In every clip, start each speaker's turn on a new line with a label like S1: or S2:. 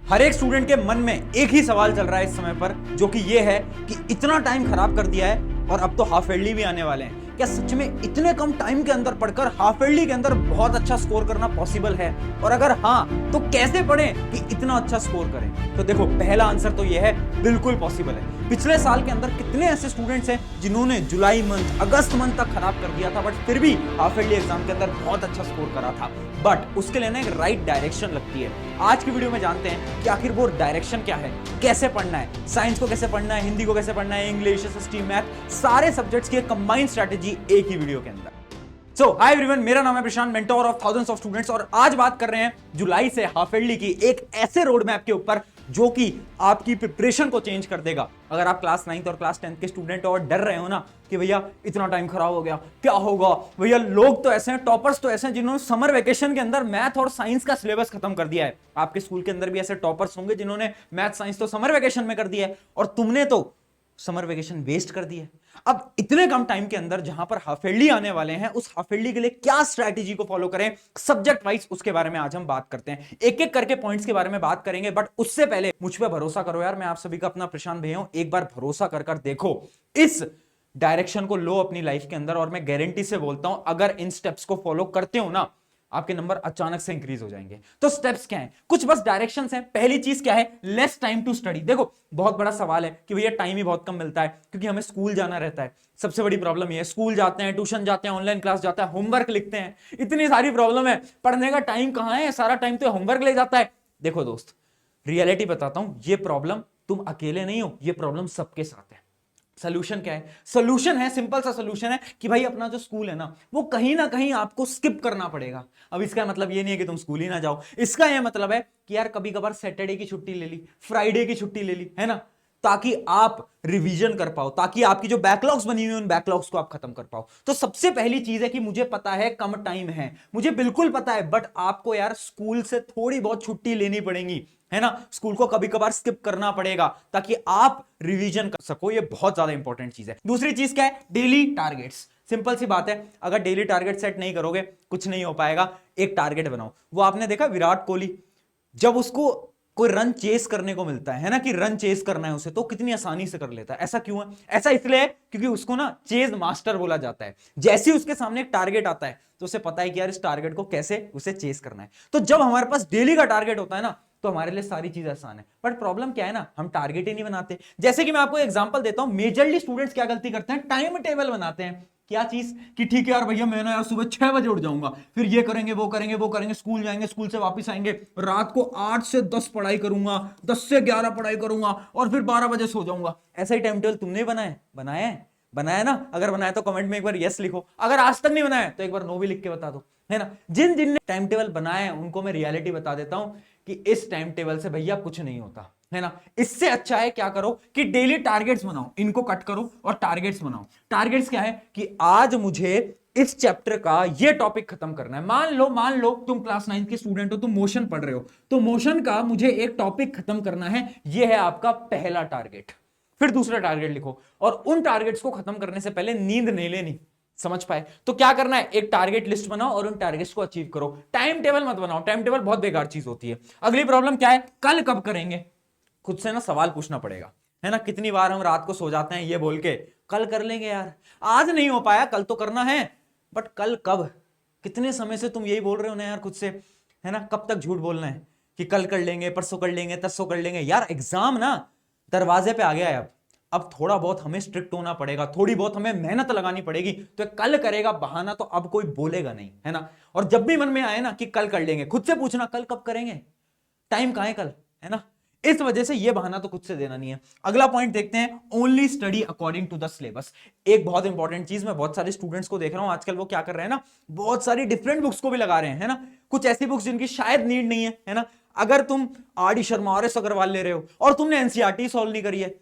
S1: हर एक स्टूडेंट के मन में एक ही सवाल चल रहा है इस समय पर, जो कि ये है कि इतना टाइम खराब कर दिया है और अब तो हाफ ईयरली भी आने वाले हैं। क्या सच में इतने कम टाइम के अंदर पढ़कर हाफ ईयरली के अंदर बहुत अच्छा स्कोर करना पॉसिबल है? और अगर हाँ, तो कैसे पढ़ें कि इतना अच्छा स्कोर करें? तो देखो, पहला आंसर तो यह है, बिल्कुल पॉसिबल है। पिछले साल के अंदर कितने ऐसे स्टूडेंट्स हैं जिन्होंने जुलाई मंथ, अगस्त मंथ तक खराब कर दिया था, बट फिर भी हाफ ईयरली एग्जाम के अंदर बहुत अच्छा स्कोर करा था। बट उसके लिए ना एक राइट डायरेक्शन लगती है। आज की वीडियो में जानते हैं कि आखिर वो डायरेक्शन क्या है, कैसे पढ़ना है, साइंस को कैसे पढ़ना है, हिंदी को कैसे पढ़ना है, इंग्लिश, एसएसटी, मैथ, सारे सब्जेक्ट्स की कंबाइंड स्ट्रेटेजी एक ही वीडियो के अंदर। सो हाय एवरीवन, मेरा नाम है Prashant, mentor of thousands of students, और आज बात कर रहे हैं जुलाई से हाफ ईयरली की एक ऐसे रोड मैप के ऊपर जो कि आपकी प्रिपरेशन को चेंज कर देगा। अगर आप क्लास 9th और क्लास 10th के स्टूडेंट हो और डर रहे हो ना कि भैया इतना टाइम खराब हो गया, क्या होगा, भैया लोग तो ऐसे हैं, टॉपर्स तो ऐसे हैं जिन्होंने समर वेकेशन के अंदर मैथ और साइंस का सिलेबस खत्म कर दिया है। आपके स्कूल के अंदर भी ऐसे टॉपर्स होंगे जिन्होंने मैथ साइंस तो समर वेकेशन में कर दिया है, और तुमने तो समर वेकेशन वेस्ट कर दी है। अब इतने कम टाइम के अंदर जहां पर हाफ ईयरली आने वाले हैं, उस हाफ ईयरली के लिए क्या स्ट्रैटेजी को फॉलो करें सब्जेक्ट वाइज, उसके बारे में आज हम बात करते हैं। एक एक करके पॉइंट्स के बारे में बात करेंगे, बट उससे पहले मुझ पे भरोसा करो यार, मैं आप सभी का अपना प्रशांत भैया हूं। एक बार भरोसा कर कर देखो, इस डायरेक्शन को लो अपनी लाइफ के अंदर, और मैं गारंटी से बोलता हूं अगर इन स्टेप्स को फॉलो करते हो ना, आपके नंबर अचानक से इंक्रीज हो जाएंगे। तो स्टेप्स क्या हैं? कुछ बस डायरेक्शंस हैं। पहली चीज क्या है? Less time to study. देखो, बहुत बड़ा सवाल है कि भैया टाइम ही बहुत कम मिलता है क्योंकि हमें स्कूल जाना रहता है। सबसे बड़ी प्रॉब्लम ये है, स्कूल जाते हैं, ट्यूशन जाते हैं, ऑनलाइन क्लास जाता है, होमवर्क लिखते हैं, इतनी सारी प्रॉब्लम है, पढ़ने का टाइम कहां है? सारा टाइम तो होमवर्क ले जाता है। देखो दोस्त, रियलिटी बताता हूं, ये प्रॉब्लम तुम अकेले नहीं हो, ये प्रॉब्लम सबके साथ है। सोल्यूशन क्या है? सोल्यूशन है, सिंपल सा सोल्यूशन है कि भाई अपना जो स्कूल है ना, वो कहीं ना कहीं आपको स्किप करना पड़ेगा। अब इसका मतलब ये नहीं है कि तुम स्कूल ही ना जाओ, इसका यह मतलब है कि यार कभी कभार सैटरडे की छुट्टी ले ली, फ्राइडे की छुट्टी ले ली, है ना, ताकि आप रिवीजन कर पाओ, ताकि आपकी जो बैकलॉग्स बनी हुई उन बैकलॉग्स को आप खत्म कर पाओ। तो सबसे पहली चीज है कि मुझे पता है कम टाइम है, मुझे बिल्कुल पता है, बट आपको यार स्कूल से थोड़ी बहुत छुट्टी लेनी पड़ेगी, है ना, स्कूल को कभी कभार स्किप करना पड़ेगा ताकि आप रिवीजन कर सको। ये बहुत ज्यादा इंपॉर्टेंट चीज है। दूसरी चीज क्या है? Daily targets. सिंपल सी बात है, अगर डेली टारगेट सेट नहीं करोगे कुछ नहीं हो पाएगा। एक टारगेट बनाओ। वो आपने देखा विराट कोहली, जब उसको कोई रन चेस करने को मिलता है ना, कि रन चेस करना है उसे, तो कितनी आसानी से कर लेता है। ऐसा क्यों है? ऐसा इसलिए है क्योंकि उसको ना चेस मास्टर बोला जाता है। जैसे ही उसके सामने एक टारगेट आता है तो उसे पता है कि यार इस टारगेट को कैसे उसे चेस करना है। तो जब हमारे पास डेली का टारगेट होता है ना, तो हमारे लिए सारी चीज आसान है। बट प्रॉब्लम क्या है ना, हम टारगेट ही नहीं बनाते। जैसे कि मैं आपको एग्जांपल देता हूं, मेजरली स्टूडेंट्स क्या गलती करते हैं? टाइम टेबल बनाते हैं। क्या चीज? कि ठीक है यार भैया, मैं ना यार सुबह 6 बजे उठ जाऊंगा, फिर ये करेंगे, वो करेंगे, वो करेंगे, स्कूल जाएंगे, स्कूल से वापस आएंगे, रात को 8 से 10 पढ़ाई करूंगा, 10 से 11 पढ़ाई करूंगा, और फिर 12 बजे सो जाऊंगा। ऐसा ही टाइम टेबल तुमने बनाया? बनाया है? बनाया ना? अगर बनाया तो कमेंट में एक बार यस लिखो, अगर आज तक नहीं बनाया तो एक बार नो भी लिख के बता दो, है ना। जिन जिन ने टाइम टेबल बनाया है उनको मैं रियलिटी बता देता हूं कि इस टाइम टेबल से भैया कुछ नहीं होता, है ना। इससे अच्छा है क्या करो कि डेली टारगेट्स बनाओ, इनको कट करो और टारगेट्स बनाओ। टारगेट्स क्या है? कि आज मुझे इस चैप्टर का ये टॉपिक खत्म करना है। मान लो तुम क्लास 9 के स्टूडेंट हो, तुम मोशन पढ़ रहे हो, तो मोशन का मुझे एक टॉपिक खत्म करना है, ये है आपका पहला टारगेट। फिर दूसरा टारगेट लिखो, और उन टारगेट्स को खत्म करने से पहले नींद नहीं लेनी। समझ पाए? तो क्या करना है? एक टारगेट लिस्ट बनाओ और उन टारगेट्स को अचीव करो। टाइम टेबल मत बनाओ, टाइम टेबल बहुत बेकार चीज होती है। अगली प्रॉब्लम क्या है? कल कब करेंगे? खुद से ना सवाल पूछना पड़ेगा, है ना। कितनी बार हम रात को सो जाते हैं ये बोल के कल कर लेंगे यार, आज नहीं हो पाया, कल तो करना है, बट कल कब? कितने समय से तुम यही बोल रहे हो ना यार खुद से, है ना। कब तक झूठ बोलना है कि कल कर लेंगे, परसों कर लेंगे, तरसों कर लेंगे? यार एग्जाम ना दरवाजे पे आ गया है। अब थोड़ा बहुत हमें स्ट्रिक्ट होना पड़ेगा, थोड़ी बहुत हमें मेहनत लगानी पड़ेगी। तो कल करेगा बहाना तो अब कोई बोलेगा नहीं, है ना। और जब भी मन में आए ना कि कल कर लेंगे, खुद से पूछना कल कब करेंगे, टाइम कहां है कल, है ना। इस वजह से ये बहाना तो खुद से देना नहीं है। अगला पॉइंट देखते हैं, only study according to the syllabus. एक बहुत इंपॉर्टेंट चीज, मैं बहुत सारे स्टूडेंट्स को देख रहा हूं आजकल, वो क्या कर रहे हैं ना, बहुत सारी डिफरेंट बुक्स को भी लगा रहे हैं, है ना। कुछ ऐसी बुक्स जिनकी शायद नीड नहीं है ना। अगर तुम R D Sharma, R S Agarwal ले रहे हो और तुमने एनसीईआरटी सॉल्व नहीं करी है,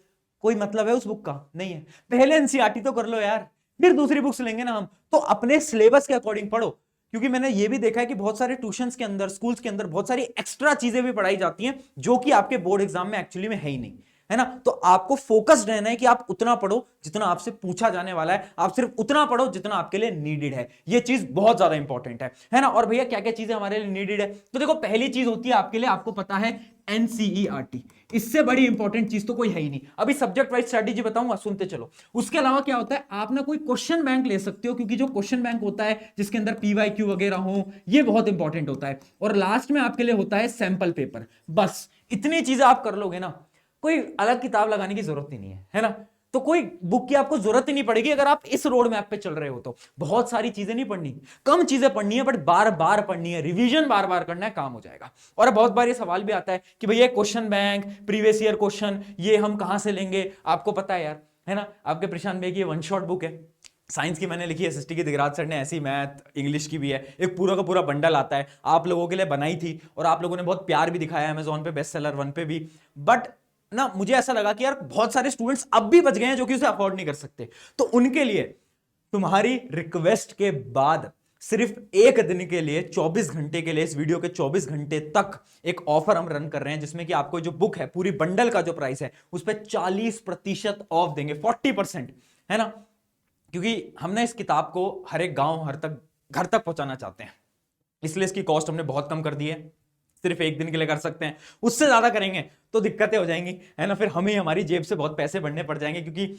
S1: कोई मतलब है उस बुक का? नहीं है। पहले एनसीईआरटी तो कर लो यार, फिर दूसरी बुक्स लेंगे ना हम। तो अपने सिलेबस के अकॉर्डिंग पढ़ो, क्योंकि मैंने ये भी देखा है कि बहुत सारे ट्यूशंस के अंदर, स्कूल्स के अंदर बहुत सारी एक्स्ट्रा चीजें भी पढ़ाई जाती हैं जो कि आपके बोर्ड एग्जाम में एक्चुअली में है ही नहीं। है ना। तो आपको फोकस्ड रहना है कि आप उतना पढ़ो जितना आपसे पूछा जाने वाला है, आप सिर्फ उतना पढ़ो जितना आपके लिए नीडेड है। ये चीज बहुत ज्यादा इंपॉर्टेंट है ना। और भैया क्या क्या चीजें हमारे लिए नीडेड है, तो देखो पहली चीज होती है आपके लिए, आपको पता है एनसीईआरटी। इससे बड़ी इंपॉर्टेंट चीज तो कोई है ही नहीं। अभी सब्जेक्ट वाइज स्ट्रेटेजी बताऊंगा, सुनते चलो। उसके अलावा क्या होता है, आप ना कोई क्वेश्चन बैंक ले सकते हो, क्योंकि जो क्वेश्चन बैंक होता है जिसके अंदर पीवाईक्यू वगैरह हो, ये बहुत इंपॉर्टेंट होता है। और लास्ट में आपके लिए होता है सैंपल पेपर। बस इतनी चीजें आप कर लोगे ना, कोई अलग किताब लगाने की जरूरत ही नहीं है ना। तो कोई बुक की आपको जरूरत ही नहीं पड़ेगी अगर आप इस रोड मैप पे चल रहे हो। तो बहुत सारी चीजें नहीं पढ़नी, कम चीजें पढ़नी है, बट बार बार पढ़नी है, रिवीजन बार बार करना है, काम हो जाएगा। और बहुत बार ये सवाल भी आता है कि भैया question bank, previous year question, ये हम कहां से लेंगे। आपको पता है यार, है ना, आपके प्रशांत भाई की वन शॉट बुक है, साइंस की मैंने लिखी है, एसएसटी की दिगराज सर ने ऐसी, मैथ इंग्लिश की भी है, एक पूरा का पूरा बंडल आता है, आप लोगों के लिए बनाई थी और आप लोगों ने बहुत प्यार भी दिखाया अमेजोन पे, बेस्ट सेलर 1 पे भी। बट ना मुझे ऐसा लगा कि यार बहुत सारे स्टूडेंट्स अब भी बच गए हैं जो कि उसे अफोर्ड नहीं कर सकते, तो उनके लिए तुम्हारी रिक्वेस्ट के बाद सिर्फ एक दिन के लिए, 24 घंटे के लिए, इस वीडियो के 24 घंटे तक एक ऑफर हम रन कर रहे हैं, जिसमें कि आपको जो बुक है पूरी बंडल का जो प्राइस है उस पर 40% ऑफ देंगे, 40%, है ना। क्योंकि हमने इस किताब को हर एक गांव, हर तक घर तक पहुंचाना चाहते हैं, इसलिए इसकी कॉस्ट हमने बहुत कम कर दी है। सिर्फ एक दिन के लिए कर सकते हैं, उससे ज्यादा करेंगे तो दिक्कतें हो जाएंगी, है ना। फिर हमें हमारी जेब से बहुत पैसे बढ़ने पड़ जाएंगे, क्योंकि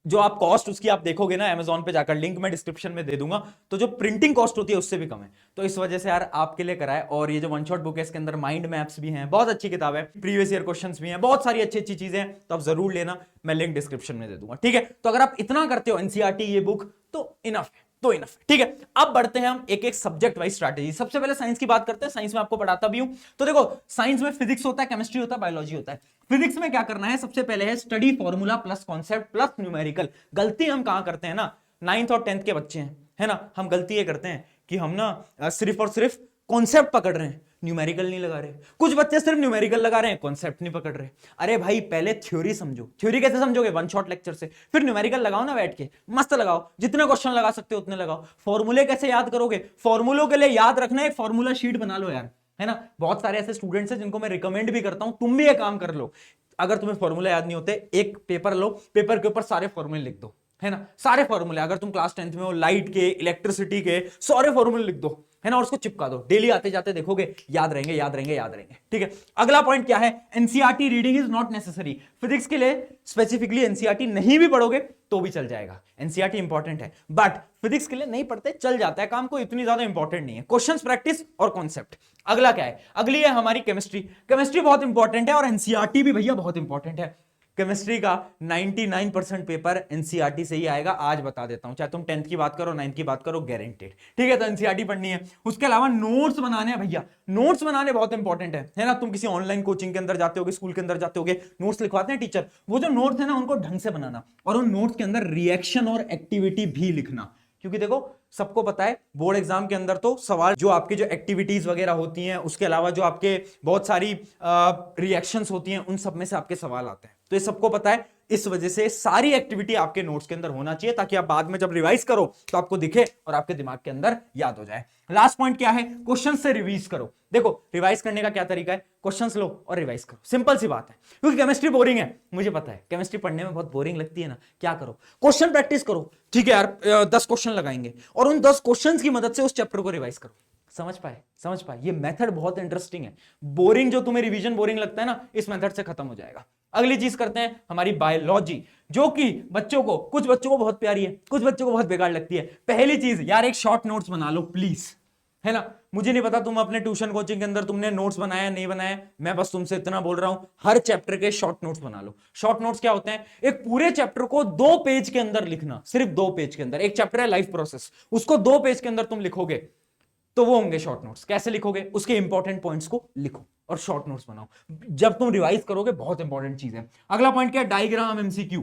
S1: जो आप कॉस्ट उसकी आप देखोगे ना अमेजोन पे जाकर, लिंक मैं डिस्क्रिप्शन में दे दूंगा, तो जो प्रिंटिंग कॉस्ट होती है उससे भी कम है। तो इस वजह से यार आपके लिए कराए। और ये जो वन शॉट बुक है इसके अंदर माइंड मैप्स भी हैं, बहुत अच्छी किताब है, प्रीवियस ईयर क्वेश्चंस भी हैं, बहुत सारी अच्छी अच्छी चीजें हैं, तो आप जरूर लेना, मैं लिंक डिस्क्रिप्शन में दे दूंगा, ठीक है। तो अगर आप इतना करते हो एनसीईआरटी ये बुक, तो इनफ है, तो इनफ, ठीक है। अब बढ़ते हैं हम एक एक सब्जेक्ट वाइज स्ट्रैटेजी। सबसे पहले साइंस की बात करते हैं, साइंस में आपको पढ़ाता भी हूं। तो देखो साइंस में फिजिक्स होता है, केमिस्ट्री होता है, बायोलॉजी होता है। फिजिक्स में क्या करना है, सबसे पहले है study formula plus concept plus numerical. गलती हम कहां करते हैं ना, 9th और 10th के बच्चे हैं, है ना, हम गलती ये करते हैं कि हम ना सिर्फ और सिर्फ कॉन्सेप्ट पकड़ रहे हैं, न्यूमेरिकल नहीं लगा रहे। कुछ बच्चे सिर्फ न्यूमेरिकल लगा रहे हैं, कॉन्सेप्ट नहीं पकड़ रहे। अरे भाई पहले थ्योरी समझो। थ्योरी कैसे समझोगे, वन शॉट लेक्चर से, फिर न्यूमेरिकल लगाओ ना बैठ के, मस्त लगाओ, जितने क्वेश्चन लगा सकते हो उतने लगाओ। फॉर्मूले कैसे याद करोगे, फॉर्मूलों के लिए याद रखना है, एक फॉर्मूला शीट बना लो यार, है ना। बहुत सारे ऐसे स्टूडेंट्स हैं जिनको मैं रिकमेंड भी करता हूं, तुम भी ये काम कर लो। अगर तुम्हें फॉर्मूला याद नहीं होते, एक पेपर लो, पेपर के ऊपर सारे फॉर्मूले लिख दो, है ना, सारे फॉर्मूले। अगर तुम क्लास 10th में हो, लाइट के, इलेक्ट्रिसिटी के, सारे फॉर्मूले लिख दो, है ना, और उसको चिपका दो। डेली आते जाते देखोगे, याद रहेंगे, याद रहेंगे, याद रहेंगे, ठीक है। अगला पॉइंट क्या है, NCERT reading is not necessary. Physics के लिए स्पेसिफिकली एनसीईआरटी नहीं भी पढ़ोगे तो भी चल जाएगा, एनसीईआरटी इंपॉर्टेंट है, बट फिजिक्स के लिए नहीं पढ़ते चल जाता है काम, को इतनी ज्यादा इंपॉर्टेंट नहीं है। क्वेश्चंस प्रैक्टिस और कॉन्सेप्ट। अगला क्या है, अगली है हमारी केमिस्ट्री। केमिस्ट्री बहुत इंपॉर्टेंट है और एनसीईआरटी भी भैया बहुत इंपॉर्टेंट है। केमिस्ट्री का 99% पेपर एनसीईआरटी से ही आएगा, आज बता देता हूं, चाहे तुम 10th की बात करो, 9th की बात करो, गारंटेड, ठीक है। तो एनसीईआरटी पढ़नी है। उसके अलावा नोट्स बनाने हैं भैया, नोट्स बनाने बहुत इंपॉर्टेंट है ना। तुम किसी ऑनलाइन कोचिंग के अंदर जाते होगे, स्कूल के अंदर जाते होगे, नोट्स लिखवाते हैं टीचर, वो जो नोट्स है ना उनको ढंग से बनाना, और उन नोट्स के अंदर रिएक्शन और एक्टिविटी भी लिखना। क्योंकि देखो सबको पता है बोर्ड एग्जाम के अंदर तो सवाल जो आपकी जो एक्टिविटीज वगैरह होती हैं, उसके अलावा जो आपके बहुत सारी रिएक्शंस होती हैं, उन सब में से आपके सवाल आते हैं, तो ये सबको पता है। इस वजह से सारी एक्टिविटी आपके नोट्स के अंदर होना चाहिए, ताकि आप बाद में जब रिवाइज करो तो आपको दिखे और आपके दिमाग के अंदर याद हो जाए। लास्ट पॉइंट क्या है, क्वेश्चन से रिवाइज करो। देखो रिवाइज करने का क्या तरीका है, क्वेश्चंस लो और रिवाइज करो, सिंपल सी बात है। क्योंकि केमिस्ट्री बोरिंग है, मुझे पता है, केमिस्ट्री पढ़ने में बहुत बोरिंग लगती है ना, क्या करो, क्वेश्चन प्रैक्टिस करो, ठीक है यार। 10 क्वेश्चन लगाएंगे और उन 10 क्वेश्चन की मदद से उस चैप्टर को रिवाइज करो। समझ पाए, समझ पाए, ये मेथड बहुत इंटरेस्टिंग है। बोरिंग जो तुम्हें रिवीजन बोरिंग लगता है ना, इस मेथड से खत्म हो जाएगा। अगली चीज करते हैं हमारी बायोलॉजी, जो कि बच्चों को, कुछ बच्चों को बहुत प्यारी है, कुछ बच्चों को बहुत बेकार लगती है। पहली चीज यार, एक शॉर्ट नोट्स बना लो प्लीज, है ना। मुझे नहीं पता तुम अपने ट्यूशन कोचिंग के अंदर तुमने नोट्स बनाया नहीं बनाया, मैं बस तुमसे इतना बोल रहा हूं, हर चैप्टर के शॉर्ट नोट्स बना लो। शॉर्ट नोट्स क्या होते हैं, एक पूरे चैप्टर को 2 पेज के अंदर लिखना, सिर्फ 2 पेज के अंदर। एक चैप्टर है लाइफ प्रोसेस, उसको 2 पेज के अंदर तुम लिखोगे तो वो होंगे शॉर्ट नोट्स। कैसे लिखोगे, उसके इंपॉर्टेंट पॉइंट्स को लिखो और शॉर्ट नोट्स बनाओ, जब तुम रिवाइज करोगे, बहुत इंपॉर्टेंट चीज है। अगला पॉइंट क्या है, डायग्राम एमसीक्यू।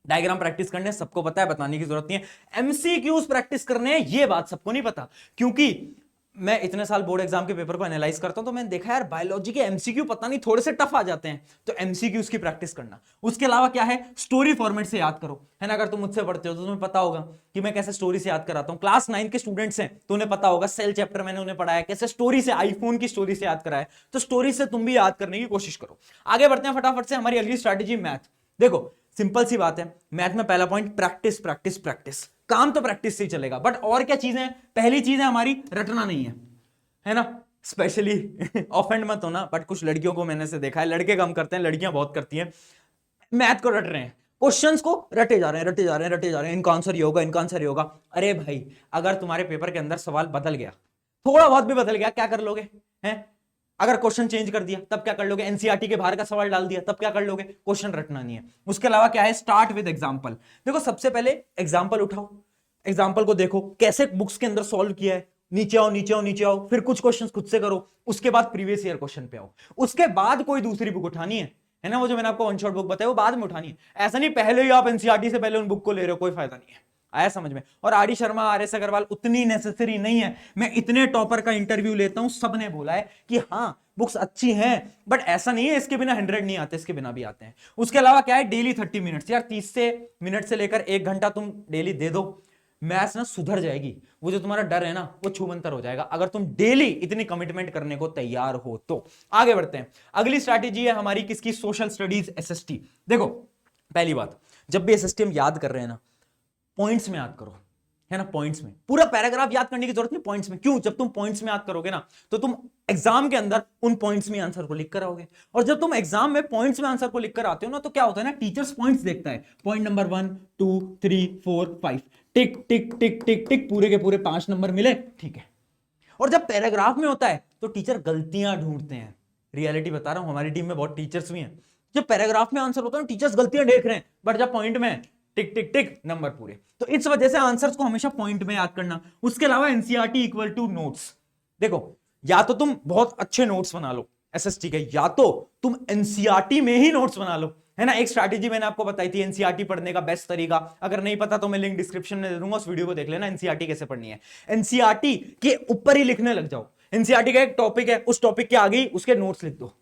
S1: डायग्राम प्रैक्टिस करने, सबको पता है, बताने की जरूरत नहीं है। एमसीक्यूज प्रैक्टिस करने हैं, ये बात सबको नहीं पता, क्योंकि मैं इतने साल बोर्ड एग्जाम के पेपर को एनालाइज करता हूं तो मैंने देखा यार बायोलॉजी के एमसीक्यू पता नहीं थोड़े से टफ आ जाते हैं, तो एमसीक्यूज की प्रैक्टिस करना। उसके अलावा क्या है, स्टोरी फॉर्मेट से याद करो, है ना। अगर तुम मुझसे पढ़ते हो तो तुम्हें पता होगा कि मैं कैसे स्टोरी से याद कराता हूं। क्लास 9 के स्टूडेंट्स हैं तो उन्हें पता होगा, सेल चैप्टर मैंने उन्हें पढ़ाया कैसे स्टोरी से, आईफोन की स्टोरी से याद कराया। तो स्टोरी से तुम भी याद करने की कोशिश करो। आगे बढ़ते हैं फटाफट से। हमारी अगली स्ट्रैटेजी मैथ। देखो सिंपल सी बात है, मैथ में पहला पॉइंट प्रैक्टिस प्रैक्टिस प्रैक्टिस। काम तो प्रैक्टिस से ही चलेगा, बट और क्या चीजें हैं। पहली चीज है हमारी रटना नहीं है ना। स्पेशली ऑफेंड मत होना, बट कुछ लड़कियों को मैंने से देखा है, लड़के कम करते हैं, लड़कियां बहुत करती हैं। मैथ को रट रहे हैं, क्वेश्चंस को रटे जा रहे हैं, रटे जा रहे हैं, रटे जा रहे हैं, इनका आंसर ये होगा, इनका आंसर ये होगा। अरे भाई अगर तुम्हारे पेपर के अंदर सवाल बदल गया, थोड़ा बहुत भी बदल गया, क्या कर लोगे हैं। अगर क्वेश्चन चेंज कर दिया तब क्या कर लोगे, एनसीईआरटी के बाहर का सवाल डाल दिया तब क्या कर लोगे, क्वेश्चन रटना नहीं है। उसके अलावा क्या है, स्टार्ट विद एग्जांपल। देखो सबसे पहले एग्जांपल उठाओ, एग्जांपल को देखो कैसे बुक्स के अंदर सॉल्व किया है, नीचे आओ नीचे आओ नीचे आओ, फिर कुछ क्वेश्चंस खुद से करो, उसके बाद प्रीवियस ईयर क्वेश्चन पे आओ, उसके बाद कोई दूसरी बुक उठानी है ना। वो जो मैंने आपको वन शॉट बुक बताया वो बाद में उठानी है। ऐसा नहीं पहले ही आप एनसीईआरटी से पहले उन बुक को ले रहे हो, कोई फायदा नहीं है। आया समझ में। और R D Sharma, R S Agarwal उतनी नेसेसरी नहीं है। मैं इतने टॉपर का इंटरव्यू लेता हूं, सबने बोला है कि हाँ बुक्स अच्छी हैं, बट ऐसा नहीं है इसके बिना 100 नहीं आते, इसके बिना भी आते हैं। उसके अलावा क्या है, डेली 30 मिनट्स, यार 30 से मिनट से लेकर 1 घंटा तुम डेली दे दो, मैथ्स ना सुधर जाएगी। वो जो तुम्हारा डर है ना वो छूमंतर हो जाएगा, अगर तुम डेली इतनी कमिटमेंट करने को तैयार हो तो। आगे बढ़ते हैं। अगली स्ट्रैटेजी है हमारी किसकी, सोशल स्टडीज एसएसटी। देखो पहली बात, जब भी एसएसटी हम याद कर रहे हैं ना, पॉइंट्स में याद करो, है ना। पॉइंट्स में, पूरा पैराग्राफ याद करने की जरूरत नहीं, पॉइंट्स में। क्यों, जब तुम पॉइंट्स में याद करोगे ना तो तुम एग्जाम के अंदर उन पॉइंट्स में आंसर को लिख कर आओगे। और जब तुम एग्जाम में पॉइंट्स में आंसर को लिख कर आते हो ना तो क्या होता है ना, टीचर्स पॉइंट्स देखता है, पॉइंट नंबर 1 2 3 4 5, टिक टिक टिक टिक टिक, पूरे के पूरे 5 नंबर मिले, ठीक है। और जब पैराग्राफ में होता है तो टीचर गलतियां ढूंढते हैं। रियलिटी बता रहा हूं, हमारी टीम में बहुत टीचर्स भी हैं। जब पैराग्राफ में आंसर होता है टीचर्स गलतियां देख रहे हैं, बट जब पॉइंट में टिक टिक टिक नंबर पूरे। तो इस वजह से आंसर्स को हमेशा पॉइंट में याद करना। उसके अलावा एनसीईआरटी इक्वल टू नोट्स। देखो या तो तुम बहुत अच्छे नोट्स बना लो एसएसटी के, या तो तुम एनसीईआरटी में ही नोट्स बना लो, है ना। एक स्ट्रैटेजी मैंने आपको बताई थी एनसीईआरटी पढ़ने का बेस्ट तरीका, अगर नहीं पता तो मैं लिंक डिस्क्रिप्शन में दे दूंगा, उस वीडियो को देख लेना, एनसीईआरटी कैसे पढ़नी है। एनसीईआरटी के ऊपर ही लिखने लग जाओ, एनसीईआरटी का एक टॉपिक है, उस टॉपिक के आगे ही उसके नोट्स लिख दो।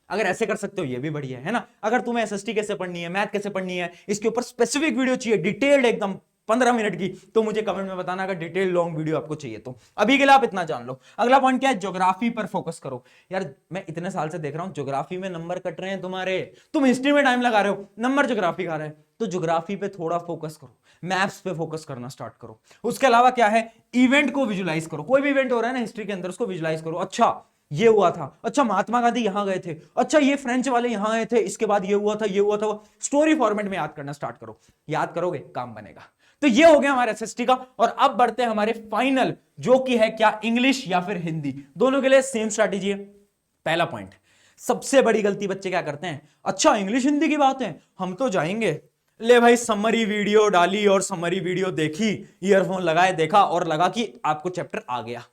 S1: अगर ऐसे कर सकते हो ये भी बढ़िया है ना। अगर तुम्हें एसएसटी कैसे पढ़नी है, मैथ कैसे पढ़नी है, इसके ऊपर स्पेसिफिक वीडियो चाहिए डिटेल्ड एकदम 15 मिनट की, तो मुझे कमेंट में बताना अगर डिटेल लॉन्ग वीडियो आपको चाहिए तो। अभी के लिए आप इतना जान लो। अगला पॉइंट क्या है, ज्योग्राफी पर फोकस करो। यार मैं इतने साल से देख रहा हूं ज्योग्राफी में नंबर कट रहे हैं तुम्हारे, तुम हिस्ट्री में टाइम लगा रहे हो, नंबर ज्योग्राफी खा रहे हैं। तो ज्योग्राफी पे थोड़ा फोकस करो, मैप्स पे फोकस करना स्टार्ट करो। उसके अलावा क्या है, इवेंट को विजुलाइज करो। कोई भी इवेंट हो रहा है ना हिस्ट्री के अंदर, उसको विजुलाइज करो। अच्छा ये हुआ था, अच्छा महात्मा गांधी यहां गए थे, अच्छा ये फ्रेंच वाले यहां आए थे, इसके बाद ये हुआ था, ये हुआ था। स्टोरी फॉर्मेट में याद करना स्टार्ट करो, याद करोगे काम बनेगा। तो ये हो गया हमारे एसएसटी का। और अब बढ़ते हैं हमारे फाइनल, जो कि है क्या, इंग्लिश या फिर हिंदी। दोनों के लिए सेम स्ट्रैटेजी है। पहला पॉइंट, सबसे बड़ी गलती बच्चे क्या करते हैं, अच्छा इंग्लिश हिंदी की बात है हम तो जाएंगे, ले भाई समरी वीडियो डाली और समरी वीडियो देखी, ईयरफोन लगाए, देखा और लगा कि आपको चैप्टर आ गया।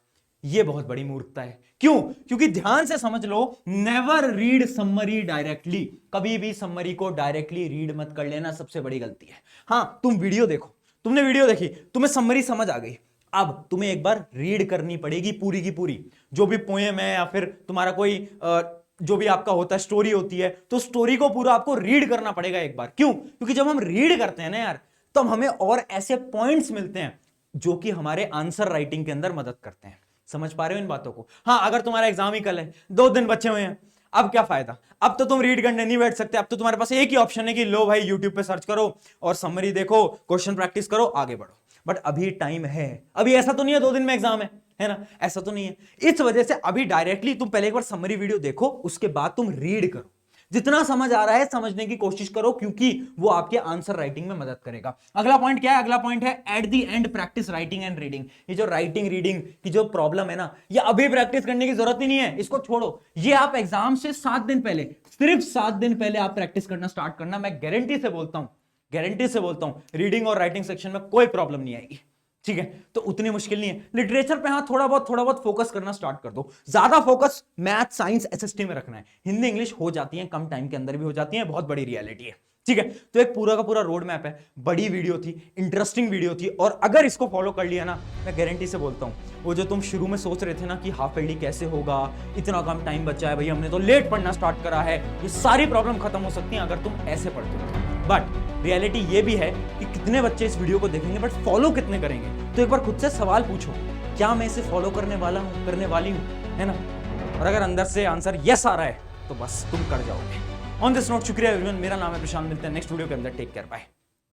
S1: ये बहुत बड़ी मूर्खता है। क्यों, क्योंकि ध्यान से समझ लो, नेवर रीड समरी डायरेक्टली। कभी भी समरी को डायरेक्टली रीड मत कर लेना, सबसे बड़ी गलती है। हाँ तुम वीडियो देखो, तुमने वीडियो देखी, तुम्हें समरी समझ आ गई, अब तुम्हें एक बार रीड करनी पड़ेगी पूरी की पूरी। जो भी पोएम है या फिर तुम्हारा कोई जो भी आपका होता है स्टोरी होती है, तो स्टोरी को पूरा आपको रीड करना पड़ेगा एक बार। क्यों, क्योंकि जब हम रीड करते हैं ना यार, तो हमें और ऐसे पॉइंट्स मिलते हैं जो कि हमारे आंसर राइटिंग के अंदर मदद करते हैं। समझ पा रहे हो इन बातों को। हाँ अगर तुम्हारा एग्जाम ही कल है, 2 दिन बचे हुए हैं, अब क्या फायदा, अब तो तुम रीड करने नहीं बैठ सकते। अब तो तुम्हारे पास एक ही ऑप्शन है कि लो भाई यूट्यूब पे सर्च करो और समरी देखो, क्वेश्चन प्रैक्टिस करो, आगे बढ़ो। बट अभी टाइम है, अभी ऐसा तो नहीं है 2 दिन में एग्जाम है ना, ऐसा तो नहीं है। इस वजह से अभी डायरेक्टली तुम पहले एक बार समरी वीडियो देखो, उसके बाद तुम रीड करो, जितना समझ आ रहा है समझने की कोशिश करो, क्योंकि वो आपके आंसर राइटिंग में मदद करेगा। अगला पॉइंट क्या है, अगला पॉइंट है at the end practice writing and reading. ये जो राइटिंग रीडिंग की जो प्रॉब्लम है ना, ये अभी प्रैक्टिस करने की जरूरत ही नहीं है, इसको छोड़ो। ये आप एग्जाम से 7 दिन पहले, सिर्फ 7 दिन पहले आप प्रैक्टिस करना स्टार्ट करना। मैं गारंटी से बोलता हूं रीडिंग और राइटिंग सेक्शन में कोई प्रॉब्लम नहीं आएगी, ठीक है। तो उतनी मुश्किल नहीं है। लिटरेचर पे हाँ थोड़ा बहुत फोकस करना स्टार्ट कर दो। ज्यादा फोकस मैथ साइंस एसएसटी में रखना है। हिंदी इंग्लिश हो जाती है, कम टाइम के अंदर भी हो जाती है, बहुत बड़ी रियलिटी है, ठीक है, तो एक पूरा का पूरा रोड मैप है, बड़ी वीडियो थी, इंटरेस्टिंग वीडियो थी, और अगर इसको फॉलो कर लिया ना, मैं गारंटी से बोलता हूं वो जो तुम शुरू में सोच रहे थे ना कि हाफ ईयरली कैसे होगा, इतना कम टाइम बचा है भाई, हमने तो लेट पढ़ना स्टार्ट करा है, ये सारी प्रॉब्लम खत्म हो सकती है अगर तुम ऐसे पढ़ते हो। बट रियलिटी ये भी है कि कितने बच्चे इस वीडियो को देखेंगे बट फॉलो कितने करेंगे। तो एक बार खुद से सवाल पूछो, क्या मैं इसे फॉलो करने वाला हूं, करने वाली हूं, है ना? और अगर अंदर से आंसर यस आ रहा है तो बस तुम कर जाओगे। ऑन दिस नोट, शुक्रिया एवरीवन, मेरा नाम है प्रशांत, मिलते हैं नेक्स्ट वीडियो के अंदर, टेक केयर, बाय।